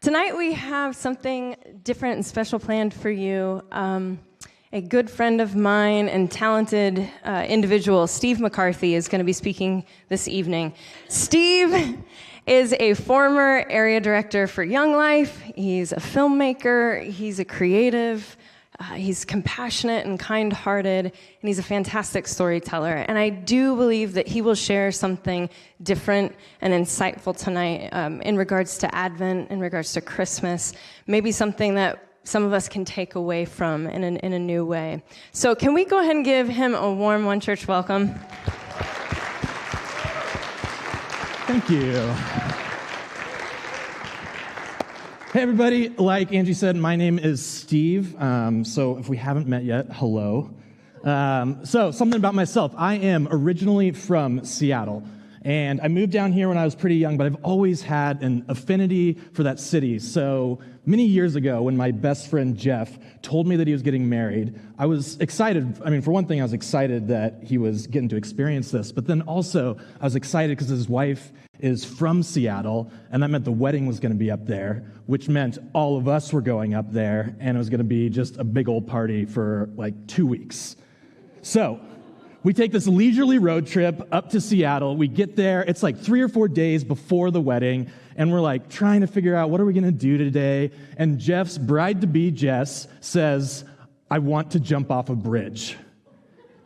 Tonight we have something different and special planned for you. A good friend of mine and talented individual, Steve McCarthy, is going to be speaking this evening. Steve is a former area director for Young Life. He's a filmmaker. He's a creative. He's compassionate and kind-hearted, and he's a fantastic storyteller. And I do believe that he will share something different and insightful tonight in regards to Advent, in regards to Christmas, maybe something that some of us can take away from in a new way. So can we go ahead and give him a warm One Church welcome? Thank you. Hey, everybody. Like Angie said, my name is Steve. So if we haven't met yet, hello. So something about myself. I am originally from Seattle, and I moved down here when I was pretty young, but I've always had an affinity for that city. So many years ago, when my best friend Jeff told me that he was getting married, I was excited. I mean, for one thing, I was excited that he was getting to experience this, but then also I was excited because his wife is from Seattle, and that meant the wedding was going to be up there, which meant all of us were going up there, and it was going to be just a big old party for like 2 weeks. So we take this leisurely road trip up to Seattle. We get there. It's like 3 or 4 days before the wedding, and we're like trying to figure out what are we going to do today. And Jeff's bride-to-be, Jess, says, "I want to jump off a bridge."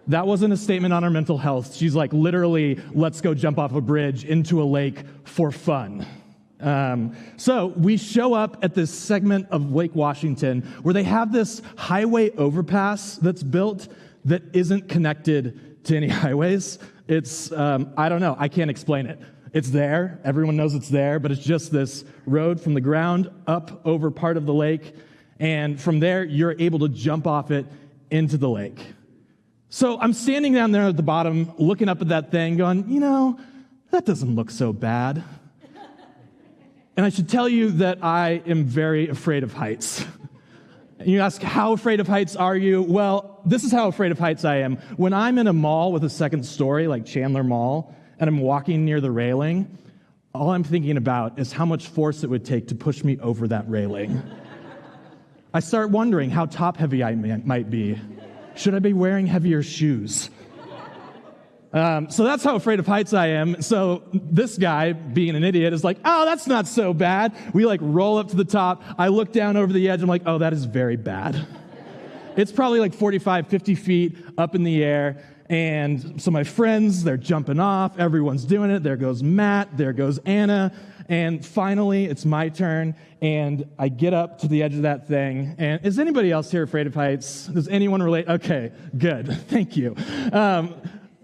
That wasn't a statement on our mental health. She's like, literally, let's go jump off a bridge into a lake for fun. So we show up at this segment of Lake Washington where they have this highway overpass that's built that isn't connected to any highways. It's, I don't know, I can't explain it. It's there, everyone knows it's there, but it's just this road from the ground up over part of the lake, and from there, you're able to jump off it into the lake. So I'm standing down there at the bottom, looking up at that thing, going, that doesn't look so bad. And I should tell you that I am very afraid of heights. And you ask, how afraid of heights are you? Well, this is how afraid of heights I am. When I'm in a mall with a second story, like Chandler Mall, and I'm walking near the railing, all I'm thinking about is how much force it would take to push me over that railing. I start wondering how top-heavy I might be. Should I be wearing heavier shoes? So that's how afraid of heights I am. So this guy, being an idiot, is like, oh, that's not so bad. We roll up to the top. I look down over the edge. I'm like, oh, that is very bad. It's probably like 45, 50 feet up in the air. And so my friends, they're jumping off. Everyone's doing it. There goes Matt. There goes Anna. And finally, it's my turn, and I get up to the edge of that thing. And is anybody else here afraid of heights? Does anyone relate? Okay, good. Thank you.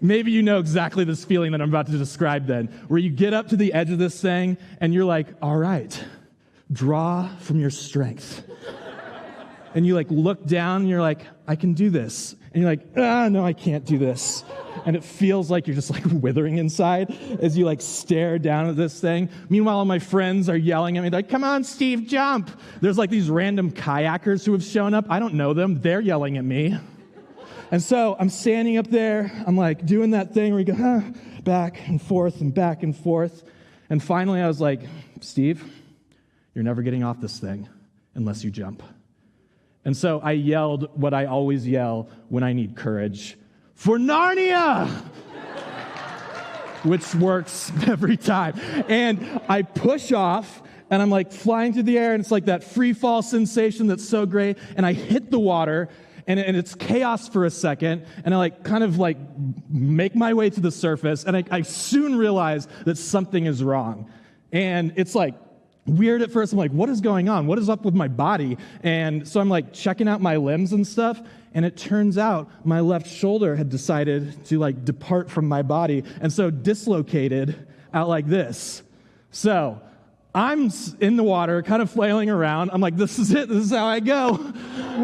Maybe you know exactly this feeling that I'm about to describe then, where you get up to the edge of this thing, and you're like, all right, draw from your strength. And you look down, and you're like, I can do this. And you're like, no, I can't do this. And it feels like you're just withering inside as you stare down at this thing. Meanwhile, all my friends are yelling at me, like, come on, Steve, jump. There's these random kayakers who have shown up. I don't know them. They're yelling at me. And so I'm standing up there. I'm doing that thing where you go, back and forth and back and forth. And finally I was like, Steve, you're never getting off this thing unless you jump. And so I yelled what I always yell when I need courage. For Narnia! Which works every time. And I push off, and I'm flying through the air, and it's that free fall sensation that's so great. And I hit the water, and it's chaos for a second, and I make my way to the surface, and I soon realize that something is wrong. And it's weird at first. I'm like, what is going on? What is up with my body? And so I'm checking out my limbs and stuff, and it turns out my left shoulder had decided to depart from my body, and so dislocated out like this. So I'm in the water, kind of flailing around. I'm like, this is it. This is how I go.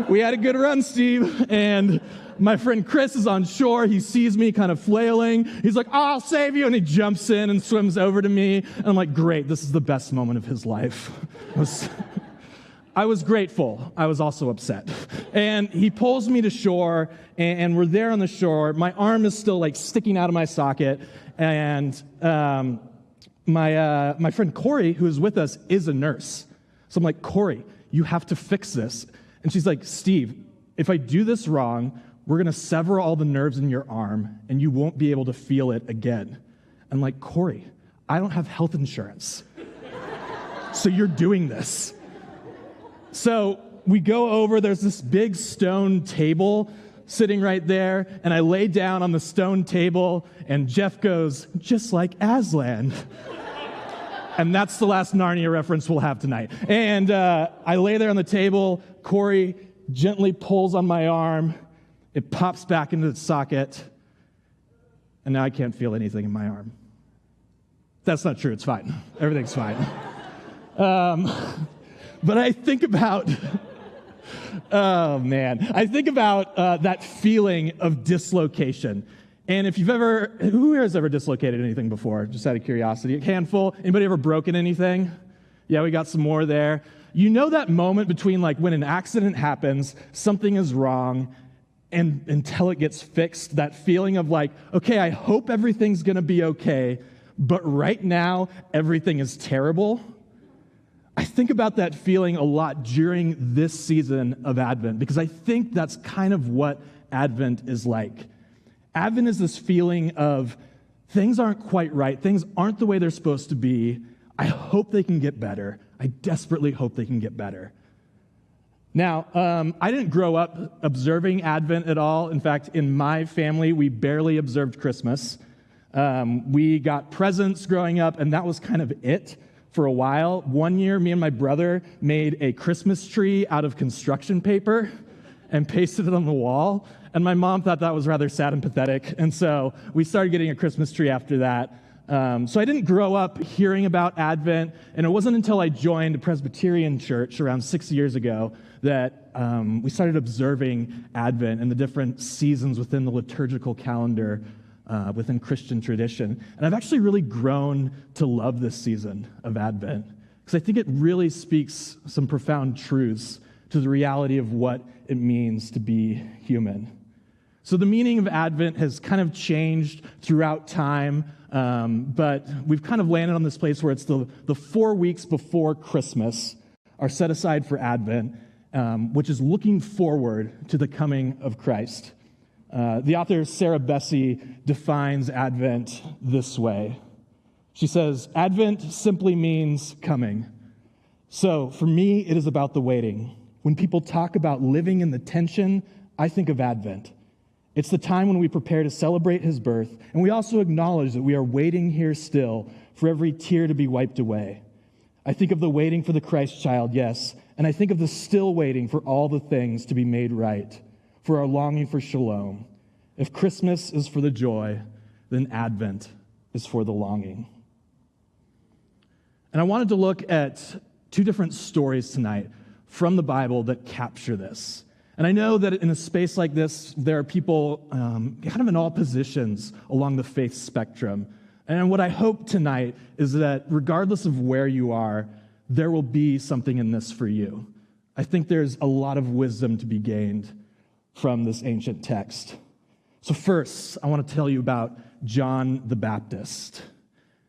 We had a good run, Steve. And my friend Chris is on shore. He sees me kind of flailing. He's like, oh, I'll save you. And he jumps in and swims over to me. And I'm like, great. This is the best moment of his life. I was grateful. I was also upset. And he pulls me to shore, and we're there on the shore. My arm is still sticking out of my socket. And my friend Corey, who is with us, is a nurse. So I'm like, Corey, you have to fix this. And she's like, Steve, if I do this wrong, we're going to sever all the nerves in your arm, and you won't be able to feel it again. I'm like, Corey, I don't have health insurance. So you're doing this. So we go over, there's this big stone table sitting right there, and I lay down on the stone table, and Jeff goes, just like Aslan. And that's the last Narnia reference we'll have tonight. And I lay there on the table, Corey gently pulls on my arm, it pops back into its socket, and now I can't feel anything in my arm. That's not true, it's fine. Everything's fine. But I think about, I think about that feeling of dislocation. And if who here has ever dislocated anything before? Just out of curiosity. A handful. Anybody ever broken anything? Yeah, we got some more there. You know that moment between like when an accident happens, something is wrong, and until it gets fixed, that feeling of like, okay, I hope everything's going to be okay, but right now, everything is terrible. I think about that feeling a lot during this season of Advent because I think that's kind of what Advent is like. Advent is this feeling of things aren't quite right, things aren't the way they're supposed to be. I hope they can get better. I desperately hope they can get better. Now, I didn't grow up observing Advent at all. In fact, in my family, we barely observed Christmas. We got presents growing up, and that was kind of it for a while. One year, me and my brother made a Christmas tree out of construction paper and pasted it on the wall. And my mom thought that was rather sad and pathetic. And so we started getting a Christmas tree after that. So I didn't grow up hearing about Advent. And it wasn't until I joined a Presbyterian church around 6 years ago that we started observing Advent and the different seasons within the liturgical calendar within Christian tradition. And I've actually really grown to love this season of Advent because I think it really speaks some profound truths to the reality of what it means to be human. So the meaning of Advent has kind of changed throughout time, but we've kind of landed on this place where it's the 4 weeks before Christmas are set aside for Advent, which is looking forward to the coming of Christ. The author Sarah Bessey defines Advent this way. She says, Advent simply means coming. So for me, it is about the waiting. When people talk about living in the tension, I think of Advent. It's the time when we prepare to celebrate his birth, and we also acknowledge that we are waiting here still for every tear to be wiped away. I think of the waiting for the Christ child, yes, and I think of the still waiting for all the things to be made right, for our longing for shalom. If Christmas is for the joy, then Advent is for the longing. And I wanted to look at 2 different stories tonight from the Bible that capture this. And I know that in a space like this, there are people kind of in all positions along the faith spectrum. And what I hope tonight is that regardless of where you are, there will be something in this for you. I think there's a lot of wisdom to be gained from this ancient text. So first, I want to tell you about John the Baptist.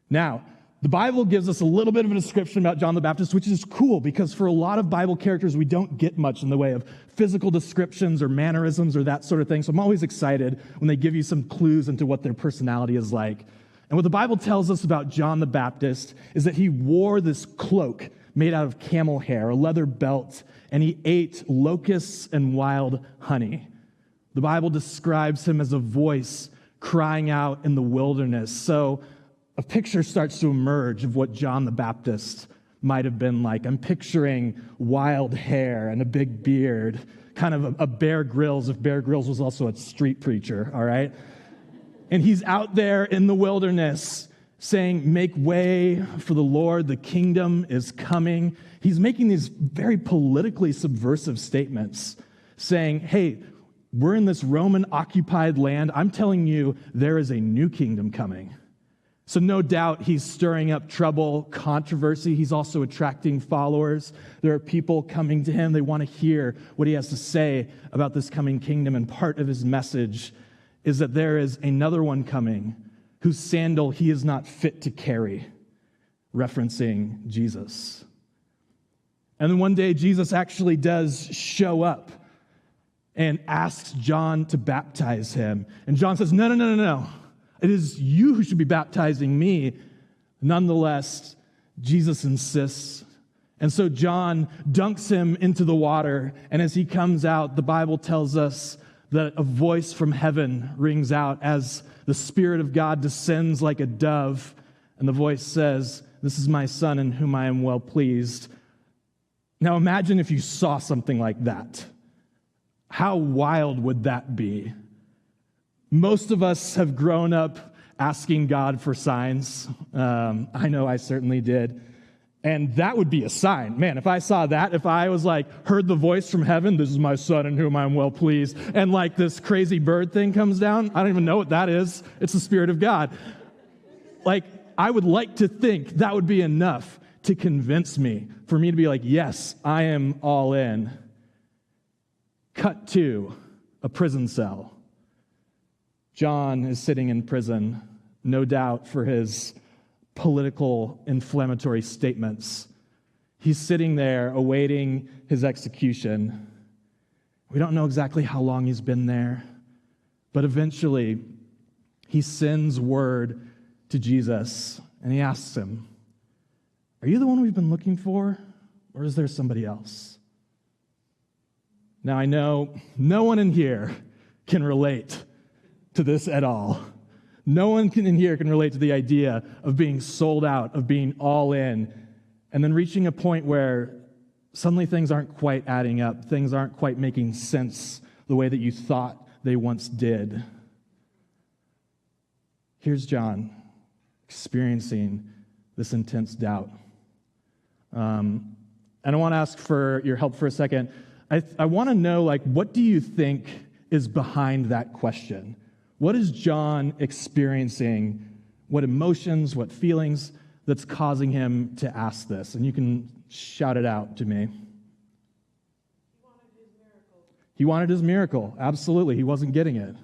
Now, the Bible gives us a little bit of a description about John the Baptist, which is cool because for a lot of Bible characters, we don't get much in the way of physical descriptions or mannerisms or that sort of thing. So I'm always excited when they give you some clues into what their personality is like. And what the Bible tells us about John the Baptist is that he wore this cloak made out of camel hair, a leather belt, and he ate locusts and wild honey. The Bible describes him as a voice crying out in the wilderness. So a picture starts to emerge of what John the Baptist might have been like. I'm picturing wild hair and a big beard, kind of a Bear Grylls, if Bear Grylls was also a street preacher, all right? And he's out there in the wilderness saying, make way for the Lord, the kingdom is coming. He's making these very politically subversive statements, saying, hey, we're in this Roman-occupied land. I'm telling you, there is a new kingdom coming. So no doubt he's stirring up trouble, controversy. He's also attracting followers. There are people coming to him. They want to hear what he has to say about this coming kingdom. And part of his message is that there is another one coming whose sandal he is not fit to carry, referencing Jesus. And then one day, Jesus actually does show up and asks John to baptize him. And John says, no. It is you who should be baptizing me. Nonetheless, Jesus insists. And so John dunks him into the water. And as he comes out, the Bible tells us that a voice from heaven rings out as the Spirit of God descends like a dove. And the voice says, "This is my Son in whom I am well pleased." Now imagine if you saw something like that. How wild would that be? Most of us have grown up asking God for signs. I know I certainly did. And that would be a sign. Man, if I saw that, if I was heard the voice from heaven, "This is my Son in whom I am well pleased," and this crazy bird thing comes down, I don't even know what that is. It's the Spirit of God. I would like to think that would be enough to convince me, for me to be yes, I am all in. Cut to a prison cell. John is sitting in prison, no doubt for his political inflammatory statements. He's sitting there awaiting his execution. We don't know exactly how long he's been there, but eventually he sends word to Jesus and he asks him, "Are you the one we've been looking for, or is there somebody else?" Now I know no one in here can relate to this at all. No one in here can relate to the idea of being sold out, of being all in, and then reaching a point where suddenly things aren't quite adding up, things aren't quite making sense the way that you thought they once did. Here's John experiencing this intense doubt. And I want to ask for your help for a second. I want to know, what do you think is behind that question? What is John experiencing? What emotions, what feelings that's causing him to ask this? And you can shout it out to me. He wanted his miracle. Absolutely. He wasn't getting it.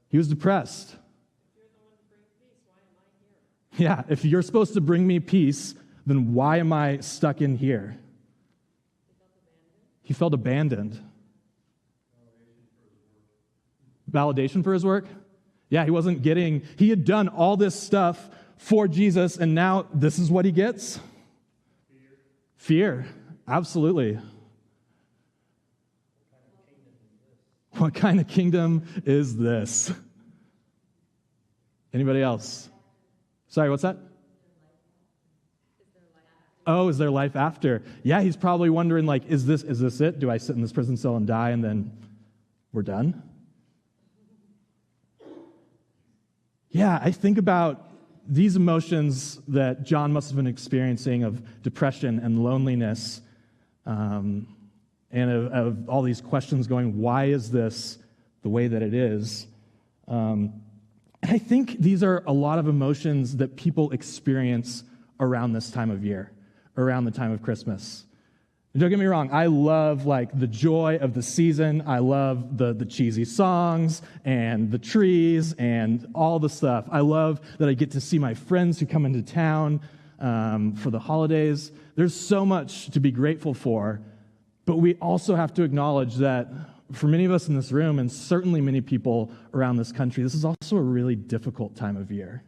He was depressed. Yeah, if you're supposed to bring me peace, then why am I stuck in here? He felt abandoned. Validation for his work? Yeah, he had done all this stuff for Jesus, and now this is what he gets? Fear. Absolutely. What kind of kingdom is this? Anybody else? Sorry, what's that? Oh, is there life after? Yeah, he's probably wondering, is this it? Do I sit in this prison cell and die and then we're done? Yeah, I think about these emotions that John must have been experiencing of depression and loneliness, and of all these questions going, why is this the way that it is? And I think these are a lot of emotions that people experience around this time of year, around the time of Christmas. And don't get me wrong, I love the joy of the season. I love the cheesy songs and the trees and all the stuff. I love that I get to see my friends who come into town for the holidays. There's so much to be grateful for, but we also have to acknowledge that for many of us in this room, and certainly many people around this country, this is also a really difficult time of year.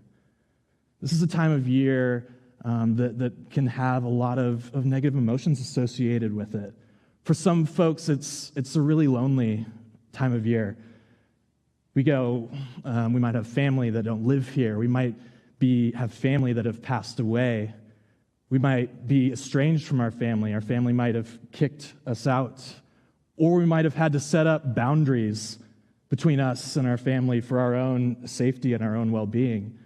This is a time of year that can have a lot of negative emotions associated with it. For some folks, it's a really lonely time of year. We might have family that don't live here. We might have family that have passed away. We might be estranged from our family. Our family might have kicked us out. Or we might have had to set up boundaries between us and our family for our own safety and our own well-being.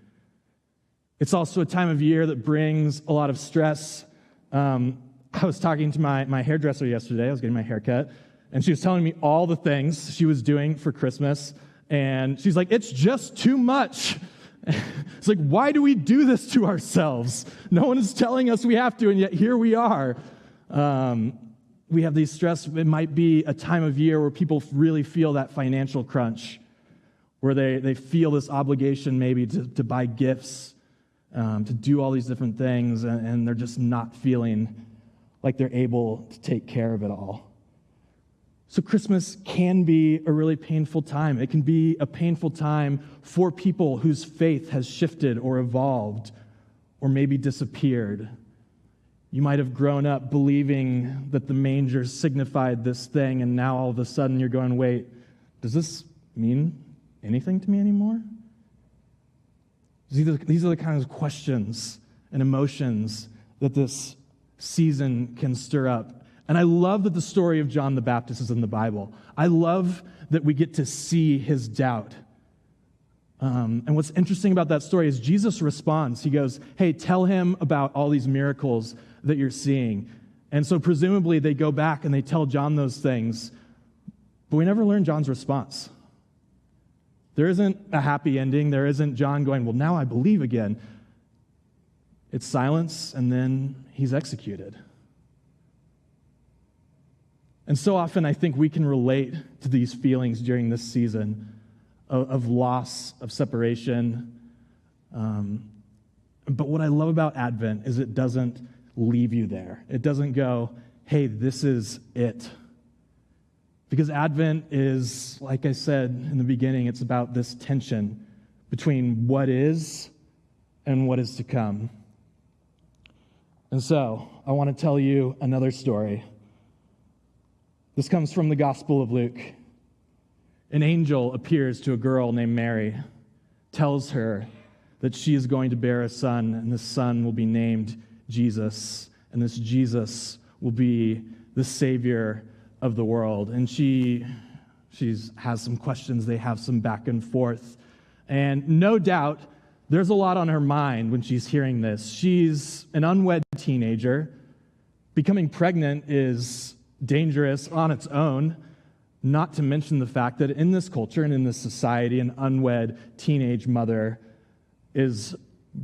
It's also a time of year that brings a lot of stress. I was talking to my hairdresser yesterday. I was getting my hair cut, and she was telling me all the things she was doing for Christmas, and she's like, "It's just too much." It's why do we do this to ourselves? No one is telling us we have to, and yet here we are. We have these stress. It might be a time of year where people really feel that financial crunch, where they feel this obligation maybe to buy gifts, to do all these different things, and they're just not feeling like they're able to take care of it all. So Christmas can be a really painful time. It can be a painful time for people whose faith has shifted or evolved or maybe disappeared. You might have grown up believing that the manger signified this thing, and now all of a sudden you're going, wait, does this mean anything to me anymore? These are the kinds of questions and emotions that this season can stir up. And I love that the story of John the Baptist is in the Bible. I love that we get to see his doubt. And what's interesting about that story is Jesus responds. He goes, hey, tell him about all these miracles that you're seeing. And so presumably they go back and they tell John those things, but we never learn John's response. There isn't a happy ending. There isn't John going, well, now I believe again. It's silence, and then he's executed. And so often I think we can relate to these feelings during this season of loss, of separation. But what I love about Advent is it doesn't leave you there. It doesn't go, hey, this is it. Because Advent is, like I said in the beginning, it's about this tension between what is and what is to come. And so I want to tell you another story. This comes from the Gospel of Luke. An angel appears to a girl named Mary, tells her that she is going to bear a son, and this son will be named Jesus, and this Jesus will be the Savior of the world. And she has some questions. They have some back and forth. And no doubt, there's a lot on her mind when she's hearing this. She's an unwed teenager. Becoming pregnant is dangerous on its own, not to mention the fact that in this culture and in this society, an unwed teenage mother is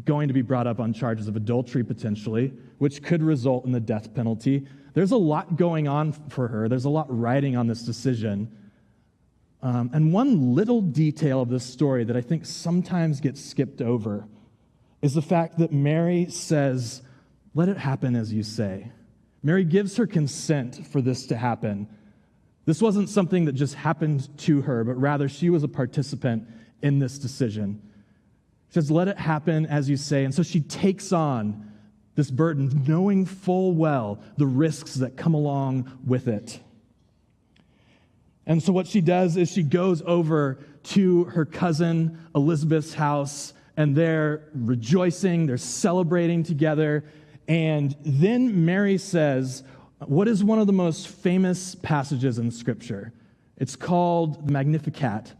going to be brought up on charges of adultery potentially, which could result in the death penalty. There's a lot going on for her. There's a lot riding on this decision. And one little detail of this story that I think sometimes gets skipped over is the fact that Mary says, let it happen as you say. Mary gives her consent for this to happen. This wasn't something that just happened to her, but rather she was a participant in this decision. She says, let it happen as you say. And so she takes on this burden, knowing full well the risks that come along with it. And so what she does is she goes over to her cousin Elizabeth's house, and they're rejoicing, they're celebrating together. And then Mary says, what is one of the most famous passages in Scripture? It's called the Magnificat,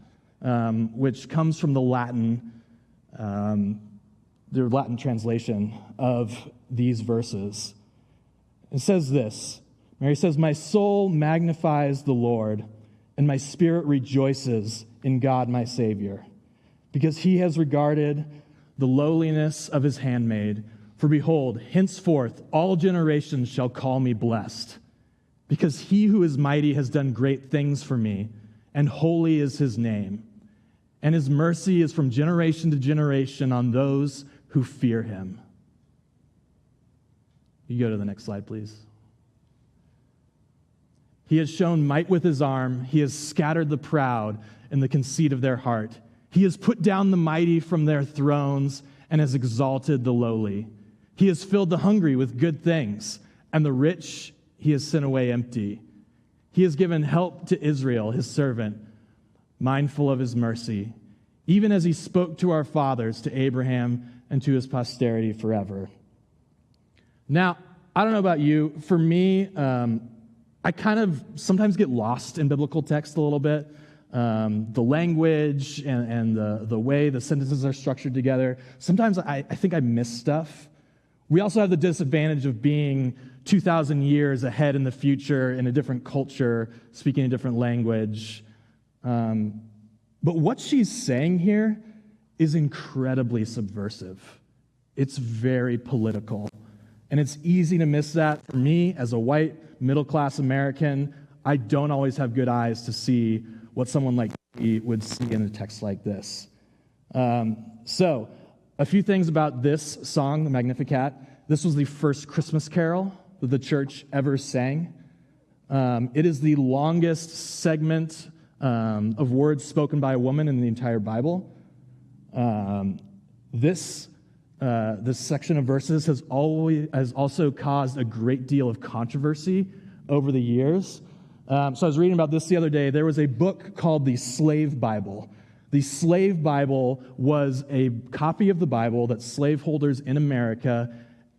which comes from the Latin translation of these verses. It says this, Mary says, my soul magnifies the Lord, and my spirit rejoices in God my Savior, because he has regarded the lowliness of his handmaid. For behold, henceforth all generations shall call me blessed, because he who is mighty has done great things for me, and holy is his name. And his mercy is from generation to generation on those who fear him. You go to the next slide, please. He has shown might with his arm. He has scattered the proud in the conceit of their heart. He has put down the mighty from their thrones and has exalted the lowly. He has filled the hungry with good things, and the rich he has sent away empty. He has given help to Israel, his servant, mindful of his mercy, even as he spoke to our fathers, to Abraham, and to his posterity forever. Now, I don't know about you. For me, I kind of sometimes get lost in biblical text a little bit. The language and the way the sentences are structured together. Sometimes I think I miss stuff. We also have the disadvantage of being 2,000 years ahead in the future in a different culture, speaking a different language. But what she's saying here is incredibly subversive. It's very political. And it's easy to miss that. For me, as a white, middle-class American, I don't always have good eyes to see what someone like me would see in a text like this. So, a few things about this song, the Magnificat. This was the first Christmas carol that the church ever sang. It is the longest segment of words spoken by a woman in the entire Bible. This section of verses has also caused a great deal of controversy over the years. So I was reading about this the other day. There was a book called the Slave Bible. The Slave Bible was a copy of the Bible that slaveholders in America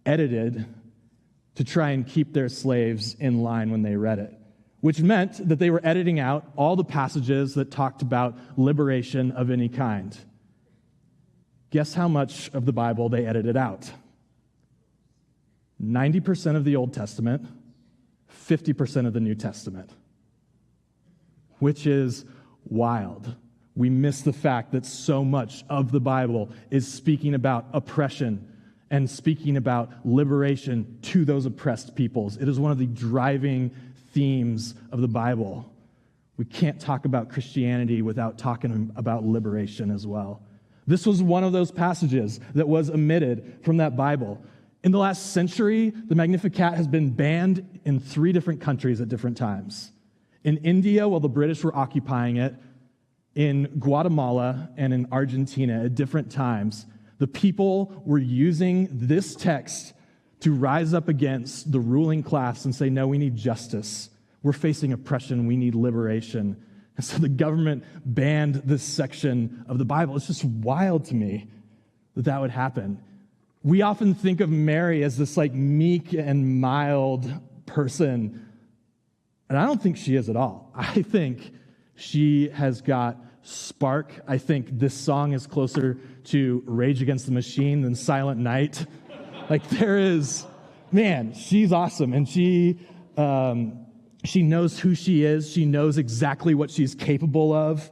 edited to try and keep their slaves in line when they read it, which meant that they were editing out all the passages that talked about liberation of any kind. Guess how much of the Bible they edited out? 90% of the Old Testament, 50% of the New Testament, which is wild. We miss the fact that so much of the Bible is speaking about oppression and speaking about liberation to those oppressed peoples. It is one of the driving themes of the Bible. We can't talk about Christianity without talking about liberation as well. This was one of those passages that was omitted from that Bible. In the last century, the Magnificat has been banned in 3 different countries at different times. In India, while the British were occupying it, in Guatemala, and in Argentina at different times, the people were using this text to rise up against the ruling class and say, no, we need justice. We're facing oppression. We need liberation. And so the government banned this section of the Bible. It's just wild to me that that would happen. We often think of Mary as this like meek and mild person, and I don't think she is at all. I think she has got spark. I think this song is closer to Rage Against the Machine than Silent Night. Like there is, man, she's awesome. And she knows who she is. She knows exactly what she's capable of.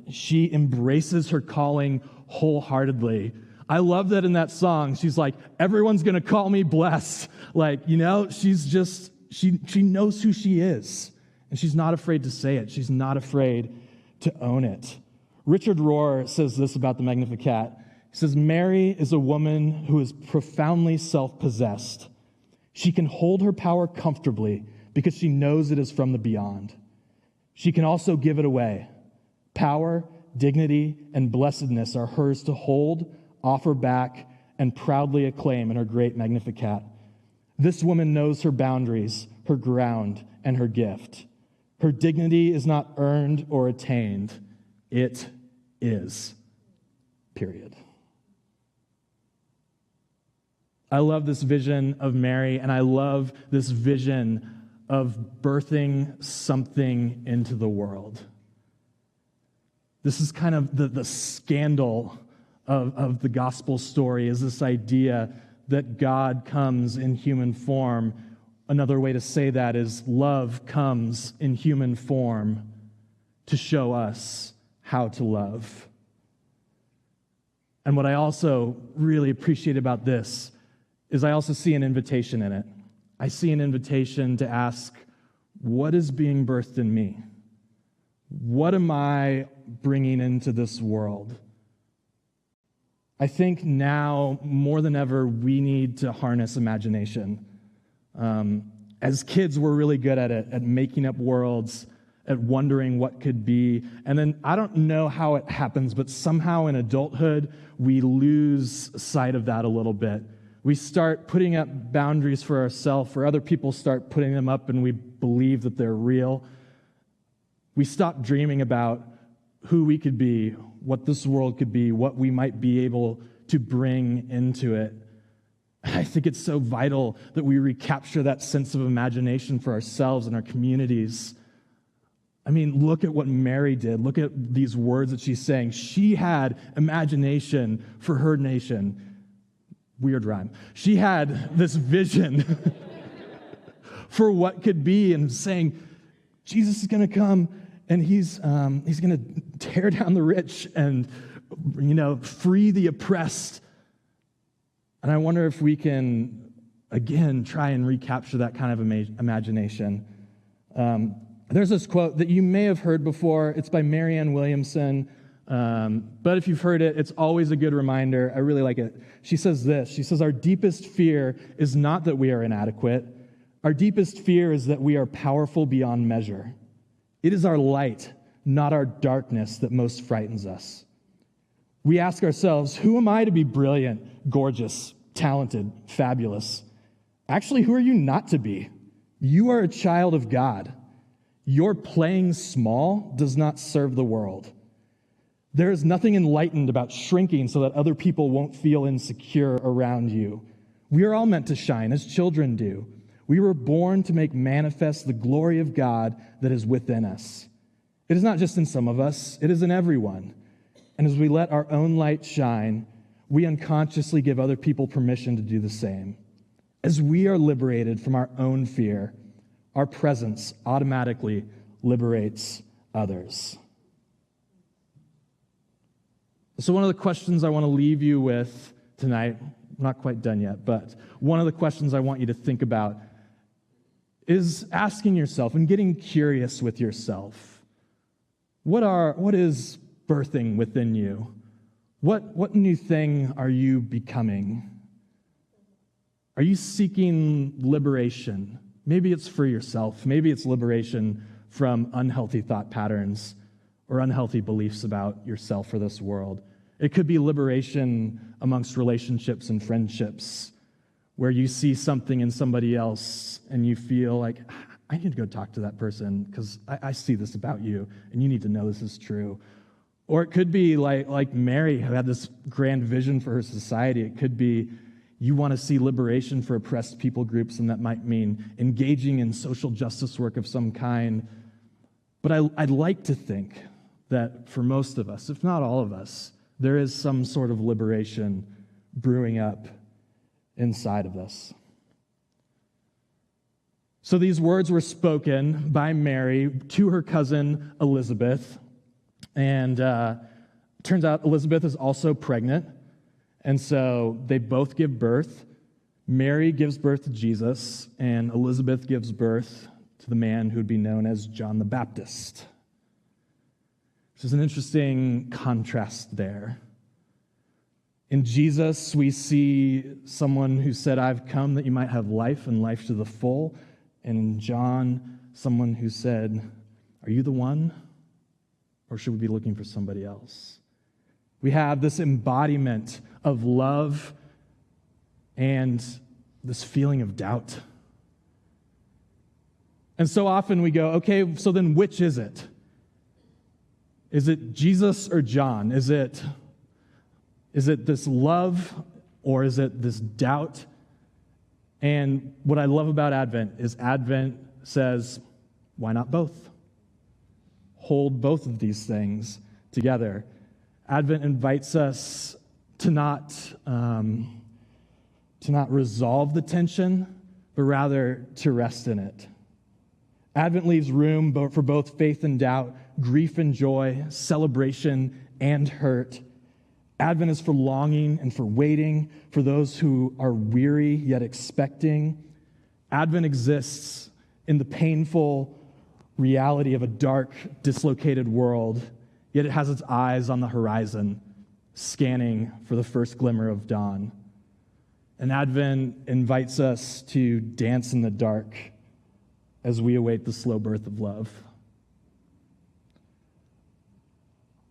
She embraces her calling wholeheartedly. I love that in that song. She's like, everyone's going to call me blessed. Like, you know, she's just, she knows who she is. And she's not afraid to say it. She's not afraid to own it. Richard Rohr says this about the Magnificat. He says, Mary is a woman who is profoundly self-possessed. She can hold her power comfortably because she knows it is from the beyond. She can also give it away. Power, dignity, and blessedness are hers to hold, offer back, and proudly acclaim in her great Magnificat. This woman knows her boundaries, her ground, and her gift. Her dignity is not earned or attained. It is. Period. I love this vision of Mary, and I love this vision of birthing something into the world. This is kind of the scandal of the gospel story, is this idea that God comes in human form. Another way to say that is love comes in human form to show us how to love. And what I also really appreciate about this is I also see an invitation in it. I see an invitation to ask, what is being birthed in me? What am I bringing into this world? I think now, more than ever, we need to harness imagination. As kids, we're really good at it, at making up worlds, at wondering what could be. And then I don't know how it happens, but somehow in adulthood, we lose sight of that a little bit. We start putting up boundaries for ourselves, or other people start putting them up, and we believe that they're real. We stop dreaming about who we could be, what this world could be, what we might be able to bring into it. I think it's so vital that we recapture that sense of imagination for ourselves and our communities. I mean, look at what Mary did. Look at these words that she's saying. She had imagination for her nation. Weird rhyme. She had this vision for what could be, and saying, Jesus is going to come, and he's going to tear down the rich and, free the oppressed. And I wonder if we can, again, try and recapture that kind of imagination. There's this quote that you may have heard before. It's by Marianne Williamson. But if you've heard it, it's always a good reminder. I really like it. She says this. She says, our deepest fear is not that we are inadequate. Our deepest fear is that we are powerful beyond measure. It is our light, not our darkness, that most frightens us. We ask ourselves, who am I to be brilliant, gorgeous, talented, fabulous? Actually, who are you not to be? You are a child of God. Your playing small does not serve the world. There is nothing enlightened about shrinking so that other people won't feel insecure around you. We are all meant to shine as children do. We were born to make manifest the glory of God that is within us. It is not just in some of us, it is in everyone. And as we let our own light shine, we unconsciously give other people permission to do the same. As we are liberated from our own fear, our presence automatically liberates others. So one of the questions I want to leave you with tonight, I'm not quite done yet, but one of the questions I want you to think about is asking yourself and getting curious with yourself. What is birthing within you? What new thing are you becoming? Are you seeking liberation? Maybe it's for yourself. Maybe it's liberation from unhealthy thought patterns or unhealthy beliefs about yourself or this world. It could be liberation amongst relationships and friendships where you see something in somebody else and you feel like, I need to go talk to that person because I see this about you and you need to know this is true. Or it could be like Mary, who had this grand vision for her society. It could be you want to see liberation for oppressed people groups, and that might mean engaging in social justice work of some kind. But I'd like to think that for most of us, if not all of us, there is some sort of liberation brewing up inside of us. So these words were spoken by Mary to her cousin Elizabeth, and turns out Elizabeth is also pregnant, and so they both give birth. Mary gives birth to Jesus, and Elizabeth gives birth to the man who would be known as John the Baptist. Which is an interesting contrast there. In Jesus, we see someone who said, I've come that you might have life and life to the full. And in John, someone who said, are you the one? Or should we be looking for somebody else? We have this embodiment of love and this feeling of doubt. And so often we go, okay, so then which is it? Is it Jesus or John? Is it this love or is it this doubt? And what I love about Advent is Advent says, why not both? Hold both of these things together. Advent invites us to not resolve the tension, but rather to rest in it. Advent leaves room for both faith and doubt, grief and joy, celebration and hurt. Advent is for longing and for waiting, for those who are weary yet expecting. Advent exists in the painful reality of a dark, dislocated world, yet it has its eyes on the horizon, scanning for the first glimmer of dawn. And Advent invites us to dance in the dark as we await the slow birth of love.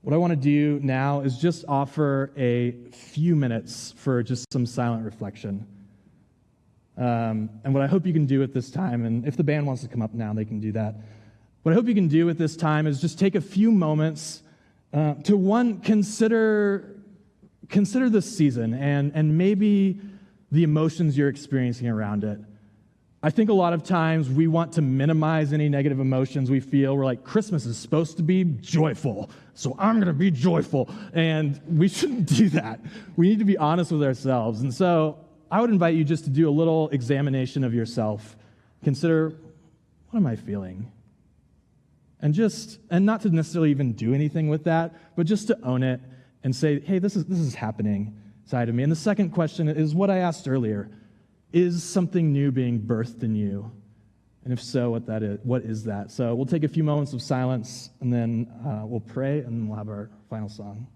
What I want to do now is just offer a few minutes for just some silent reflection. And what I hope you can do at this time, and if the band wants to come up now, they can do that. What I hope you can do at this time is just take a few moments to, one, consider this season and maybe the emotions you're experiencing around it. I think a lot of times we want to minimize any negative emotions we feel. We're like, Christmas is supposed to be joyful, so I'm going to be joyful. And we shouldn't do that. We need to be honest with ourselves. And so I would invite you just to do a little examination of yourself. Consider, what am I feeling? And not to necessarily even do anything with that, but just to own it and say, hey, this is happening inside of me. And the second question is what I asked earlier. Is something new being birthed in you? And if so, what is that? So we'll take a few moments of silence, and then we'll pray, and then we'll have our final song.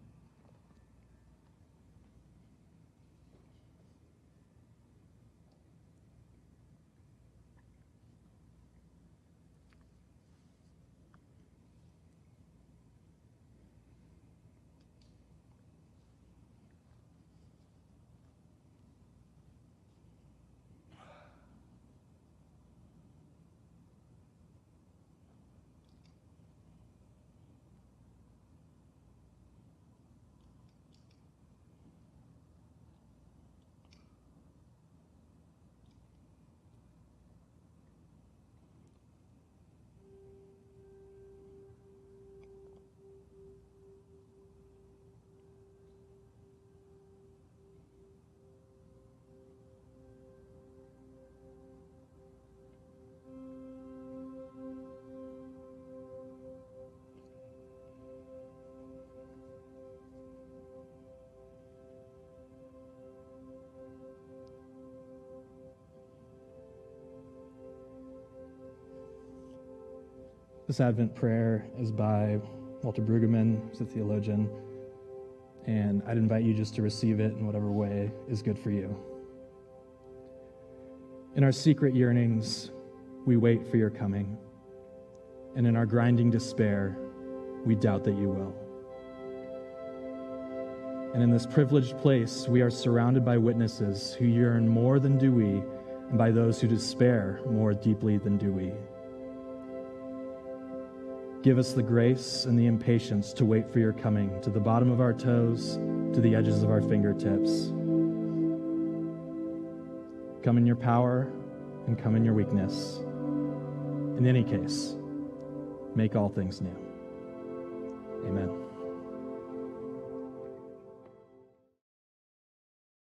This Advent prayer is by Brueggemann, who's a theologian, and I'd invite you just to receive it in whatever way is good for you. In our secret yearnings, we wait for your coming, and in our grinding despair, we doubt that you will. And in this privileged place, we are surrounded by witnesses who yearn more than do we, and by those who despair more deeply than do we. Give us the grace and the impatience to wait for your coming, to the bottom of our toes, to the edges of our fingertips. Come in your power and come in your weakness. In any case, make all things new. Amen.